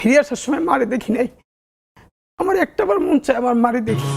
ফিরে আসার সময় মারে দেখি নাই। আমার একটাবার মন চায় আমার মারে দেখি।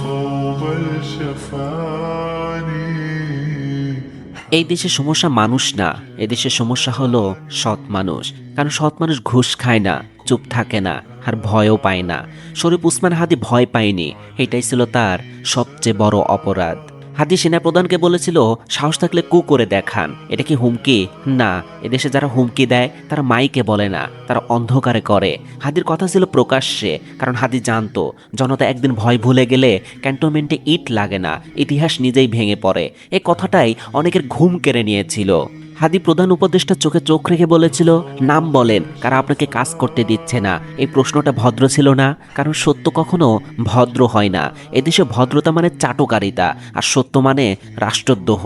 এই দেশের সমস্যা মানুষ না, এদেশের সমস্যা হলো সৎ মানুষ। কারণ সৎ মানুষ ঘুষ খায় না, চুপ থাকে না, আর ভয়ও পায় না। শরীফ উসমান হাদি ভয় পায়নি, এটাই ছিল তার সবচেয়ে বড় অপরাধ। হাদি সেনাপ্রধানকে বলেছিল, সাহস থাকলে কু করে দেখান। এটা কি হুমকি? না, এদেশে যারা হুমকি দেয় তারা মাইকে বলে না, তারা অন্ধকারে করে। হাদির কথা ছিল প্রকাশ্যে, কারণ হাদি জানতো জনতা একদিন ভয় ভুলে গেলে ক্যান্টনমেন্টে ইট লাগে না, ইতিহাস নিজেই ভেঙে পড়ে। এই কথাটাই অনেকের ঘুম কেড়ে নিয়েছিল। হাদি প্রধান উপদেষ্টা চোখে চোখ রেখে বলেছিল, নাম বলেন, কারা আপনাকে কাজ করতে দিচ্ছে না। এই প্রশ্নটা ভদ্র ছিল না, কারণ সত্য কখনো ভদ্র হয় না। এদেশে ভদ্রতা মানে চাটুকারিতা, আর সত্য মানে রাষ্ট্রদ্রোহ।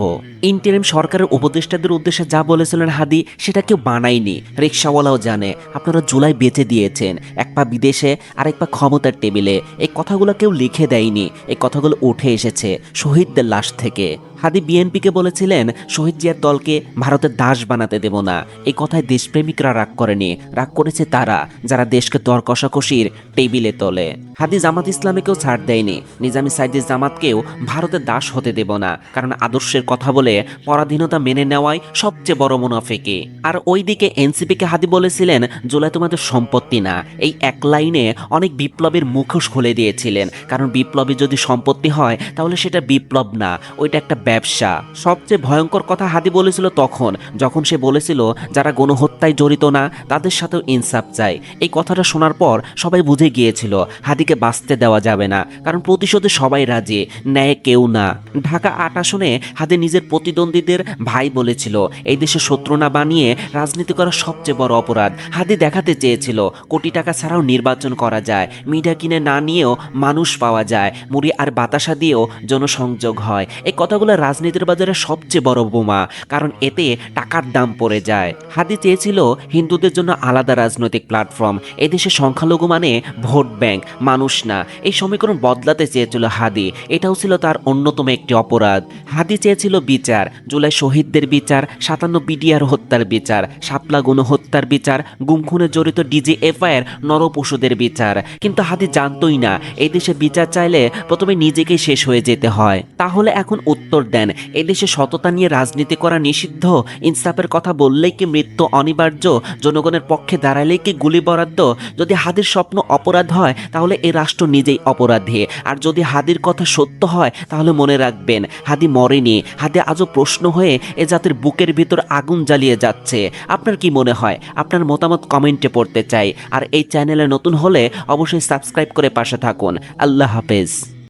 ইন্টারিম সরকারের উপদেষ্টাদের উদ্দেশ্যে যা বলেছিলেন হাদি, সেটা কেউ বানায়নি। রিক্সাওয়ালাও জানে আপনারা জুলাই বেঁচে দিয়েছেন, এক পা বিদেশে আর এক পা ক্ষমতার টেবিলে। এই কথাগুলো কেউ লিখে দেয়নি, এই কথাগুলো উঠে এসেছে শহীদদের লাশ থেকে। হাদি বিএনপিকে বলেছিলেন, শহীদ জিয়ার দলকে ভারতের দাস বানাতে দেব না। এই কথায় দেশপ্রেমিকরা রাগ করেনি, রাগ করেছে তারা যারা দেশকে দর কষাকষির টেবিলে তোলে। হাদি জামাত ইসলামীকেও ছাড় দেয়নি, নিজামী সাইদের জামাতকেও ভারতের দাস হতে দেব না, কারণ আদর্শের কথা বলে পরাধীনতা মেনে নেওয়াই সবচেয়ে বড় মুনাফিকি। আর ওইদিকে এনসিপিকে হাদি বলেছিলেন, জুলাই তোমাদের সম্পত্তি না। এই এক লাইনে অনেক বিপ্লবের মুখোশ খুলে দিয়েছিলেন, কারণ বিপ্লবী যদি সম্পত্তি হয় তাহলে সেটা বিপ্লব না, ওইটা একটা ব্যবসা। সবচেয়ে ভয়ঙ্কর কথা হাদি বলেছিল তখন, যখন সে বলেছিল যারা গণহত্যায় জড়িত না তাদের সাথেও ইনসাফ চাই। এই কথাটা শোনার পর সবাই বুঝে গিয়েছিল হাদিকে বাঁচতে দেওয়া যাবে না, কারণ প্রতিশোধে সবাই রাজি, ন্যায় কেউ না। ঢাকা ৮ আসনে হাদি নিজের প্রতিদ্বন্দ্বীদের ভাই বলেছিল, এই দেশে শত্রু না বানিয়ে রাজনীতি করা সবচেয়ে বড় অপরাধ। হাদি দেখাতে চেয়েছিল কোটি টাকা ছাড়াও নির্বাচন করা যায়, মিডিয়া কিনে না নিয়েও মানুষ পাওয়া যায়, মুড়ি আর বাতাসা দিয়েও জনসংযোগ হয়। এই কথাগুলো রাজনীতির বাজারে সবচেয়ে বড় বোমা, কারণ এতে টাকার দাম পড়ে যায়। হাদি চেয়েছিল হিন্দুদের জন্য আলাদা রাজনৈতিক প্ল্যাটফর্ম, এদেশে সংখ্যালঘু মানে ভোট ব্যাংক, মানুষ না। এই সমীকরণ বদলাতে চেয়েছিল হাদি, এটাও ছিল তার অন্যতম একটি অপরাধ। হাদি চেয়েছিল বিচার, জুলাই শহীদদের বিচার, ৫৭ বিডিআর হত্যার বিচার, শাপলা গণহত্যার বিচার, গুমখুনে জড়িত ডিজিএফআইয়ের নরপশুদের বিচার। কিন্তু হাদি জানতোই না এই দেশে বিচার চাইলে প্রথমে নিজেকেই শেষ হয়ে যেতে হয়। তাহলে এখন উত্তর দেন, এদেশে সততা নিয়ে রাজনীতি করা নিষিদ্ধ? ইনসাফের কথা বললেই কি মৃত্যু অনিবার্য? জনগণের পক্ষে দাঁড়ালেই কি গুলি বরাদ্দ? যদি হাদির স্বপ্ন অপরাধ হয় তাহলে এই রাষ্ট্র নিজেই অপরাধী। আর যদি হাদির কথা সত্য হয় তাহলে মনে রাখবেন, হাদি মরেনি, হাদি আজও প্রশ্ন হয়ে এ জাতির বুকের ভিতর আগুন জ্বালিয়ে যাচ্ছে। আপনার কি মনে হয়? আপনার মতামত কমেন্টে পড়তে চাই। আর এই চ্যানেলে নতুন হলে অবশ্যই সাবস্ক্রাইব করে পাশে থাকুন। আল্লাহ হাফেজ।